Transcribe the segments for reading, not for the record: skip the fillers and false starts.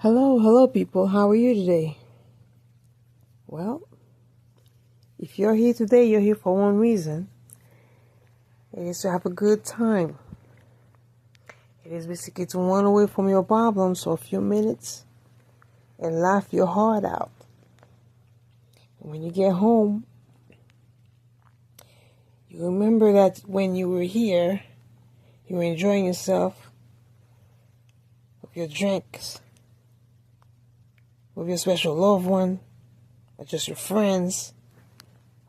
Hello people, how are you today? Well, if you're here today, you're here for one reason. It is to have a good time. It is basically to run away from your problems for a few minutes and laugh your heart out. And when you get home, you remember that when you were here, you were enjoying yourself with your drinks, with your special loved one, or just your friends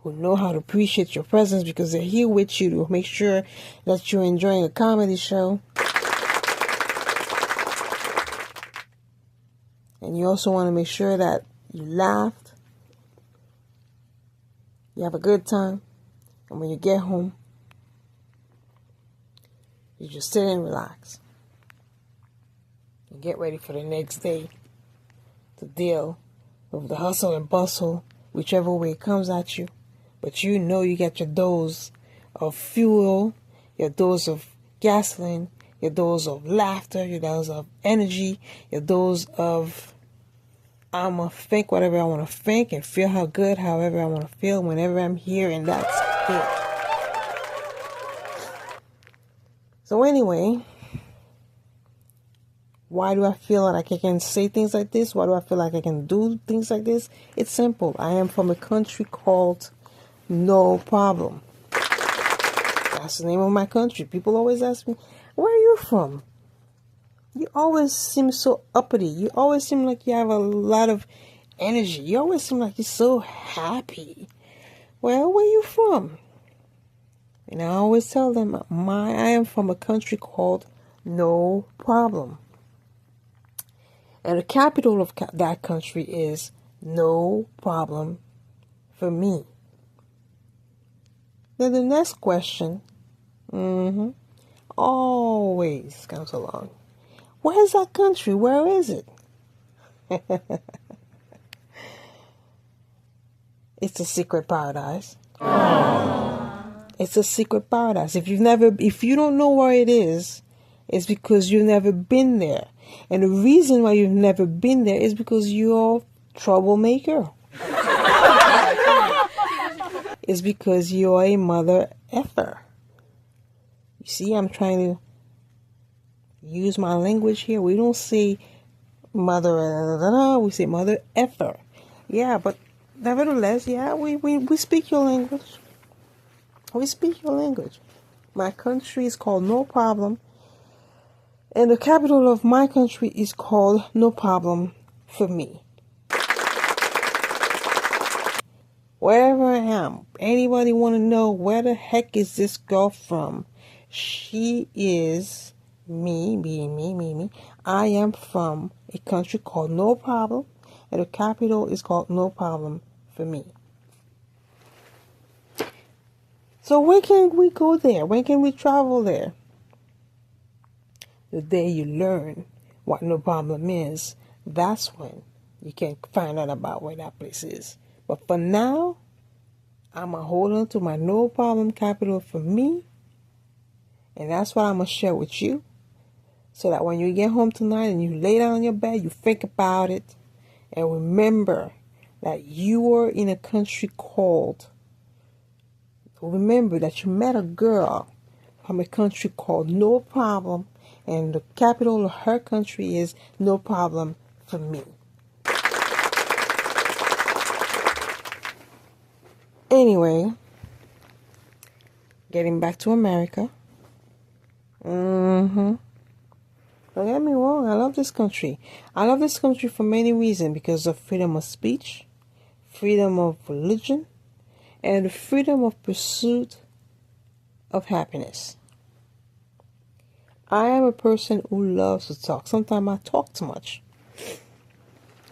who know how to appreciate your presence because they're here with you to make sure that you're enjoying a comedy show. And you also want to make sure that you laughed, you have a good time, and when you get home, you just sit and relax and get ready for the next day to deal with the hustle and bustle, whichever way it comes at you. But you know you get your dose of fuel, your dose of gasoline, your dose of laughter, your dose of energy, your dose of I'm going to think whatever I want to think and feel how good, however I want to feel whenever I'm here, and that's it. So anyway, why do I feel like I can say things like this? Why do I feel like I can do things like this? It's simple. I am from a country called No Problem. That's the name of my country. People always ask me, where are you from? You always seem so uppity. You always seem like you have a lot of energy. You always seem like you're so happy. Well, where are you from? And I always tell them, I am from a country called No Problem. And the capital of that country is No Problem for me. Then the next question always comes along. Where is that country? Where is it? It's a secret paradise. Aww. It's a secret paradise. If you don't know where it is, it's because you've never been there. And the reason why you've never been there is because you're a troublemaker. It's because you're a mother effer. You see, I'm trying to use my language here. We don't say mother, we say mother effer. Yeah, but nevertheless, yeah, we speak your language. We speak your language. My country is called No Problem. And the capital of my country is called No Problem for me. Wherever I am, anybody want to know where the heck is this girl from? She is me. I am from a country called No Problem, and the capital is called No Problem for me. So when can we go there? When can we travel there? The day you learn what No Problem is, that's when you can find out about where that place is. But for now, I'm going to hold on to my No Problem capital for me. And that's what I'm going to share with you. So that when you get home tonight and you lay down on your bed, you think about it. And remember that you are in a country called... Remember that you met a girl from a country called No Problem. And the capital of her country is No Problem for me. Anyway, getting back to America. Don't get me wrong, I love this country. I love this country for many reasons, because of freedom of speech, freedom of religion, and the freedom of pursuit of happiness. I am a person who loves to talk. Sometimes I talk too much.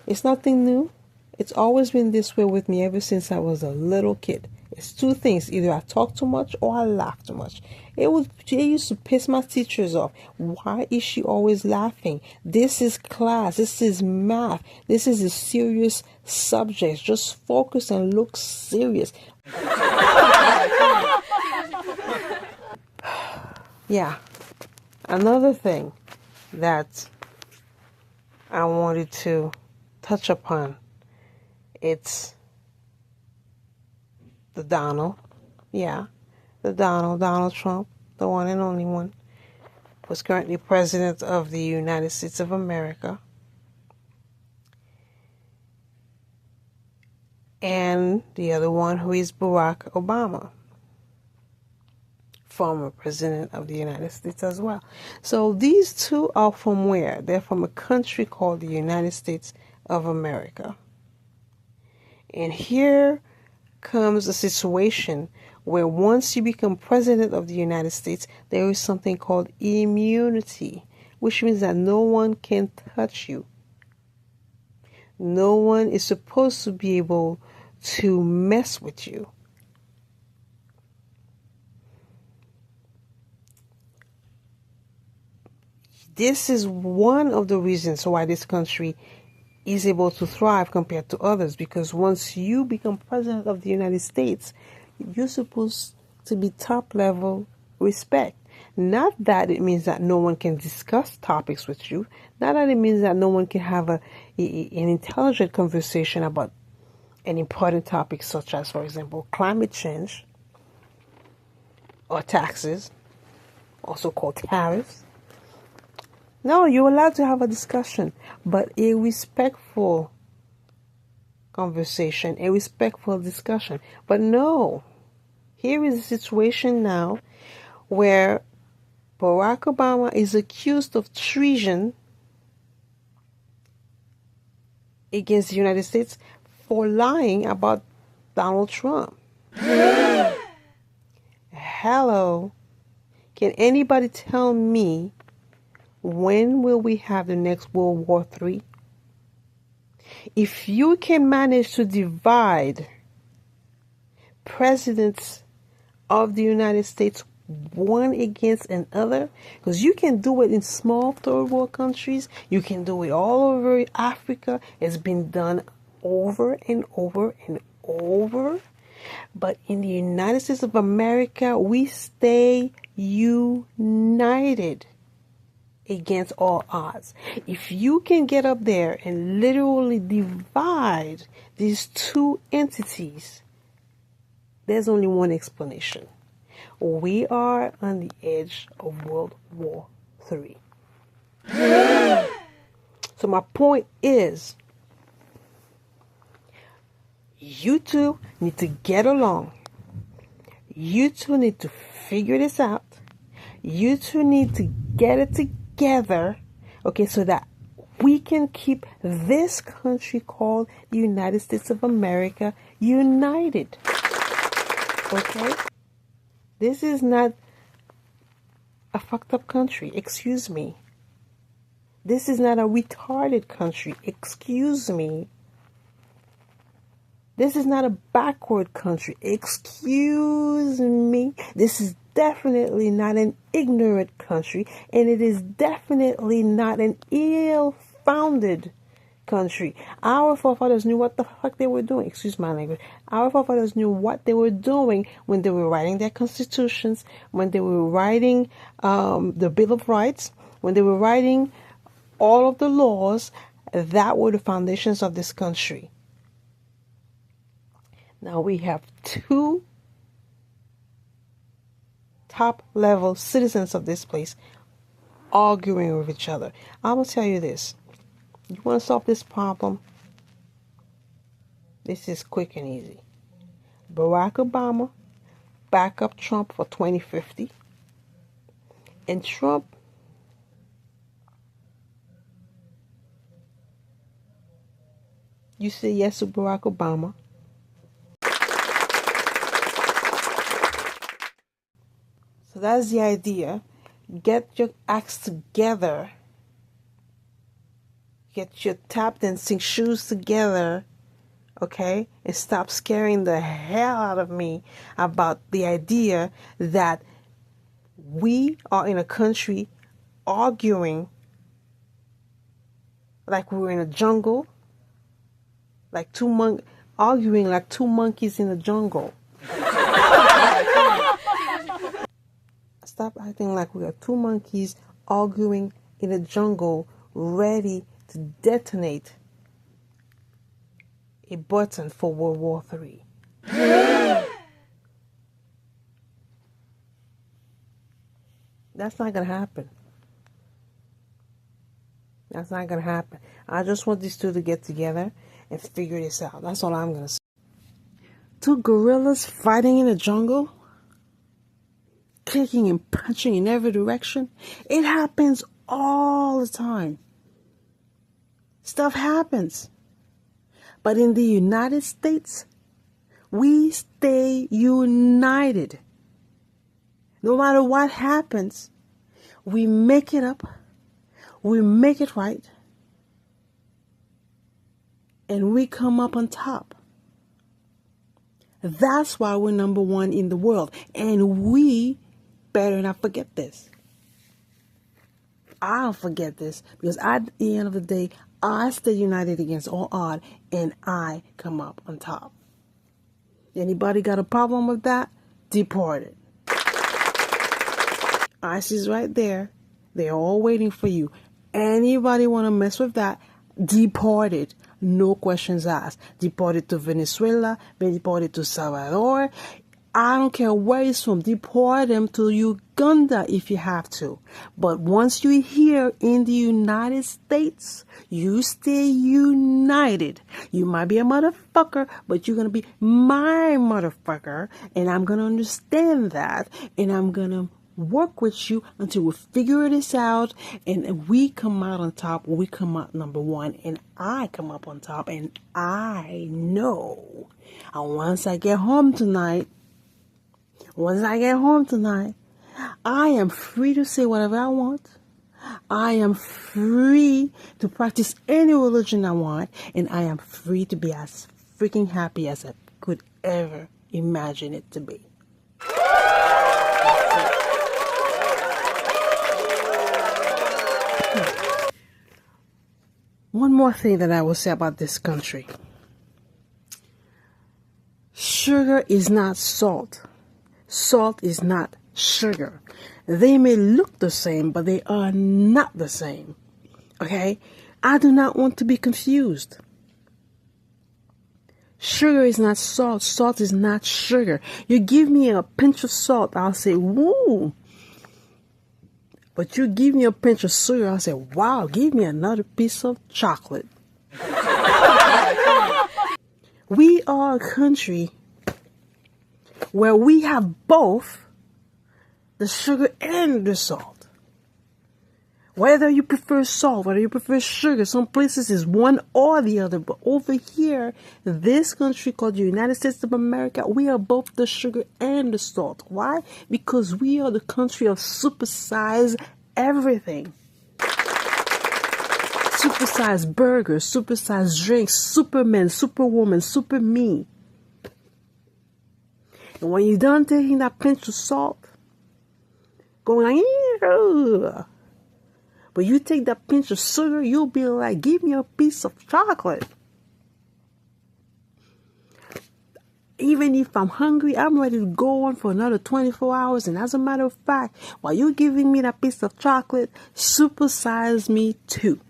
It's nothing new. It's always been this way with me ever since I was a little kid. It's two things. Either I talk too much or I laugh too much. It used to piss my teachers off. Why is she always laughing? This is class. This is math. This is a serious subject. Just focus and look serious. Yeah. Another thing that I wanted to touch upon. It's the Donald. Yeah, the Donald Trump, the one and only one, was currently President of the United States of America. And the other one, who is Barack Obama, former President of the United States as well. So these two are from where? They're from a country called the United States of America. And here comes a situation where once you become President of the United States, there is something called immunity, which means that no one can touch you. No one is supposed to be able to mess with you. This is one of the reasons why this country is able to thrive compared to others, because once you become President of the United States, you're supposed to be top level respect. Not that it means that no one can discuss topics with you. Not that it means that no one can have an intelligent conversation about an important topic, such as, for example, climate change or taxes, also called tariffs. No, you're allowed to have a discussion, but a respectful conversation, a respectful discussion. But no, here is a situation now where Barack Obama is accused of treason against the United States for lying about Donald Trump. Hello, can anybody tell me, when will we have the next World War III? If you can manage to divide presidents of the United States one against another, because you can do it in small third world countries, you can do it all over Africa. It's been done over and over and over. But in the United States of America, we stay united against all odds. If you can get up there and literally divide these two entities, there's only one explanation. We are on the edge of World War III. So my point is, you two need to get along. You two need to figure this out. You two need to get it together, okay, so that we can keep this country called the United States of America united. Okay? This is not a fucked up country. Excuse me. This is not a retarded country. Excuse me. This is not a backward country. Excuse me. This is definitely not an ignorant country, and it is definitely not an ill-founded country. Our forefathers knew what the fuck they were doing. Excuse my language. Our forefathers knew what they were doing when they were writing their constitutions, when they were writing the Bill of Rights, when they were writing all of the laws that were the foundations of this country. Now we have two top-level citizens of this place arguing with each other. I'm going to tell you this. You want to solve this problem? This is quick and easy. Barack Obama back up Trump for 2050. And Trump you say yes to Barack Obama. So that's the idea. Get your acts together. Get your tap dancing shoes together, okay? And stop scaring the hell out of me about the idea that we are in a country arguing like we're in a jungle, like arguing like two monkeys in a jungle. Stop acting like we are two monkeys arguing in a jungle, ready to to detonate a button for World War III. That's not going to happen. That's not going to happen. I just want these two to get together and figure this out. That's all I'm going to say. Two gorillas fighting in the jungle, kicking and punching in every direction. It happens all the time. Stuff happens. But in the United States, we stay united. No matter what happens, we make it up, we make it right, and we come up on top. That's why we're number one in the world. And we better not forget this. I'll forget this, because at the end of the day, I stay united against all odds, and I come up on top. Anybody got a problem with that? Deport it. ISIS right there. They're all waiting for you. Anybody want to mess with that? Deport it. No questions asked. Deport it to Venezuela. Deport it to Salvador. I don't care where it's from. Deport them to Uganda if you have to. But once you're here in the United States, you stay united. You might be a motherfucker, but you're going to be my motherfucker. And I'm going to understand that. And I'm going to work with you until we figure this out, and we come out on top. We come out number one, and I come up on top. And I know, and once I get home tonight, I am free to say whatever I want. I am free to practice any religion I want, and I am free to be as freaking happy as I could ever imagine it to be. One more thing that I will say about this country. Sugar is not salt. Salt is not sugar. They may look the same, but they are not the same. Okay? I do not want to be confused. Sugar is not salt. Salt is not sugar. You give me a pinch of salt, I'll say, woo. But you give me a pinch of sugar, I'll say, wow, give me another piece of chocolate. We are a country where we have both the sugar and the salt. Whether you prefer salt, whether you prefer sugar, some places is one or the other. But over here, this country called the United States of America, we are both the sugar and the salt. Why? Because we are the country of supersize everything. Supersize burgers, supersize drinks, superman, superwoman, super me. And when you're done taking that pinch of salt, going like, but you take that pinch of sugar, you'll be like, give me a piece of chocolate. Even if I'm hungry, I'm ready to go on for another 24 hours. And as a matter of fact, while you're giving me that piece of chocolate, supersize me too.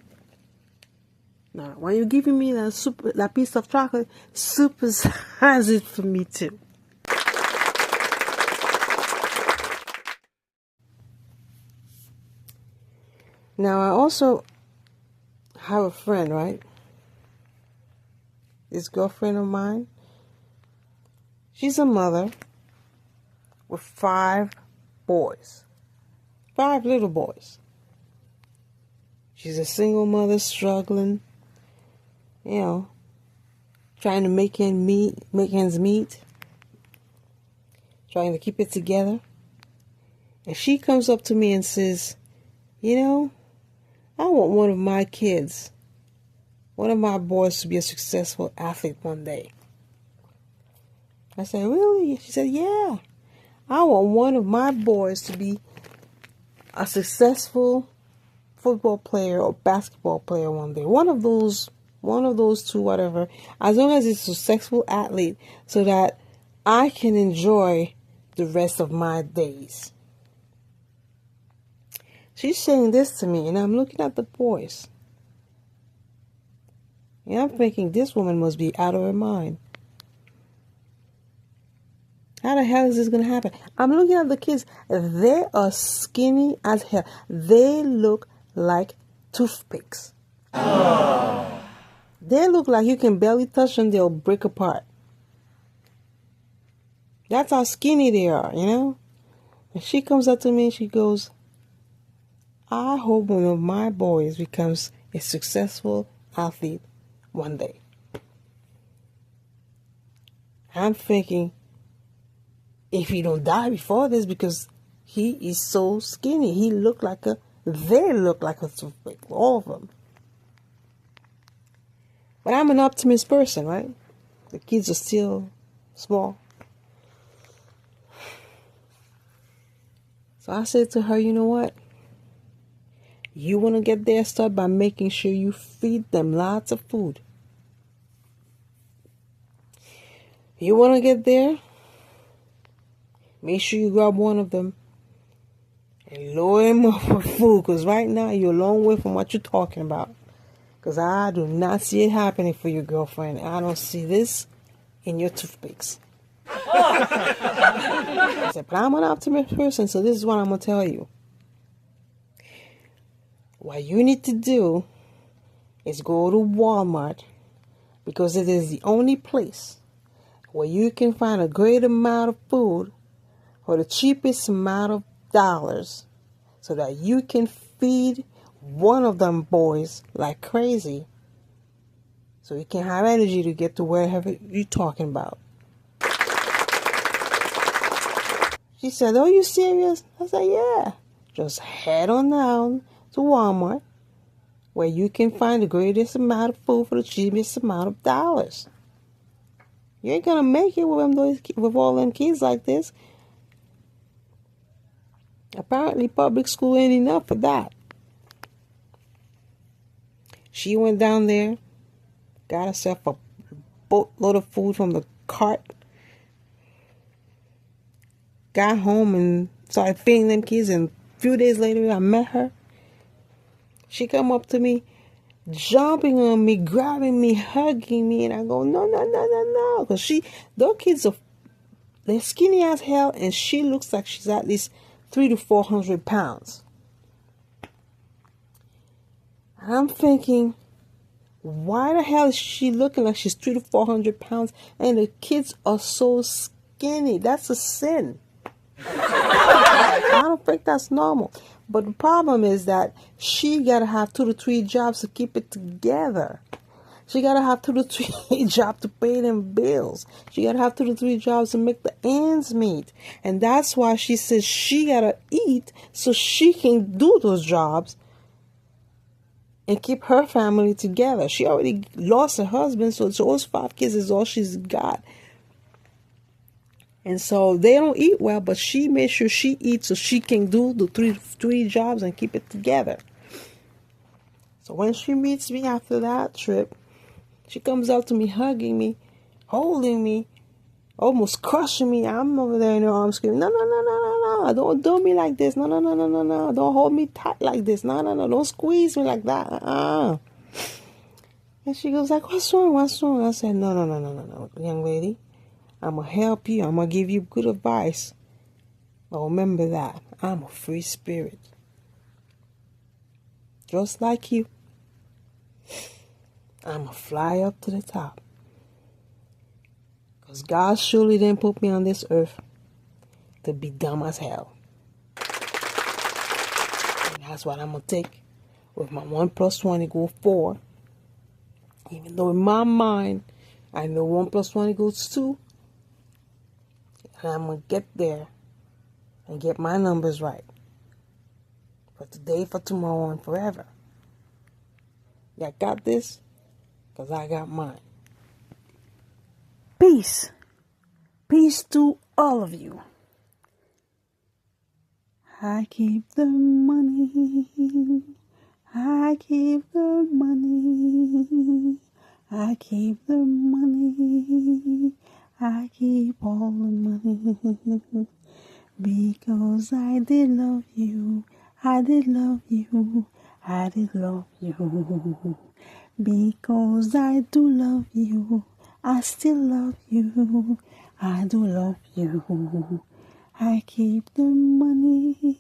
Now, while you're giving me that piece of chocolate, supersize it for me too. Now, I also have a friend, right? This girlfriend of mine, she's a mother with 5 boys. 5 little boys. She's a single mother struggling, trying to make ends meet, trying to keep it together. And she comes up to me and says, I want one of my kids, one of my boys to be a successful athlete one day. I said, really? She said, yeah. I want one of my boys to be a successful football player or basketball player one day. One of those two, whatever. As long as it's a successful athlete, so that I can enjoy the rest of my days. She's saying this to me, and I'm looking at the boys. And I'm thinking, this woman must be out of her mind. How the hell is this going to happen? I'm looking at the kids. They are skinny as hell. They look like toothpicks. They look like you can barely touch them, they'll break apart. That's how skinny they are, you know? And she comes up to me and she goes, I hope one of my boys becomes a successful athlete one day. I'm thinking, if he don't die before this, because he is so skinny. They look like a toothpick, all of them. But I'm an optimist person, right? The kids are still small. So I said to her, you know what? You want to get there, start by making sure you feed them lots of food. You want to get there? Make sure you grab one of them and load him up with food, because right now you're a long way from what you're talking about. Because I do not see it happening for your girlfriend. I don't see this in your toothpicks. I said, but I'm an optimistic person, so this is what I'm going to tell you. What you need to do is go to Walmart, because it is the only place where you can find a great amount of food for the cheapest amount of dollars, so that you can feed one of them boys like crazy, so you can have energy to get to wherever you're talking about. She said, are you serious? I said, yeah. Just head on down to Walmart, where you can find the greatest amount of food for the cheapest amount of dollars. You ain't gonna make it with all them kids like this. Apparently public school ain't enough for that. She went down there, got herself a boatload of food from the cart, got home and started feeding them kids, and a few days later I met her. She come up to me, jumping on me, grabbing me, hugging me, and I go, no, because those kids they're skinny as hell, and she looks like she's at least 300 to 400 pounds. I'm thinking, why the hell is she looking like she's 300 to 400 pounds, and the kids are so skinny? That's a sin. I don't think that's normal. But the problem is that she got to have 2 to 3 jobs to keep it together. She got to have 2 to 3 jobs to pay them bills. She got to have 2 to 3 jobs to make the ends meet. And that's why she says she got to eat so she can do those jobs and keep her family together. She already lost her husband, so those 5 kids is all she's got. And so they don't eat well, but she made sure she eats so she can do the three jobs and keep it together. So when she meets me after that trip, she comes up to me, hugging me, holding me, almost crushing me. I'm over there in her arms screaming, no, don't do me like this. No, don't hold me tight like this. No, don't squeeze me like that. And she goes like, what's wrong? I said, no, young lady. I'm going to help you. I'm going to give you good advice. But remember that I'm a free spirit. Just like you. I'm going to fly up to the top. Because God surely didn't put me on this earth to be dumb as hell. And that's what I'm going to take with my 1 + 1 equals 4. Even though in my mind, I know 1 + 1 equals 2. And I'm going to get there and get my numbers right. For today, for tomorrow, and forever. Y'all got this? Because I got mine. Peace. Peace to all of you. I keep the money. I keep the money. I keep the money. I keep all the money. Because I did love you. I did love you. I did love you. Because I do love you, I still love you, I do love you. I keep the money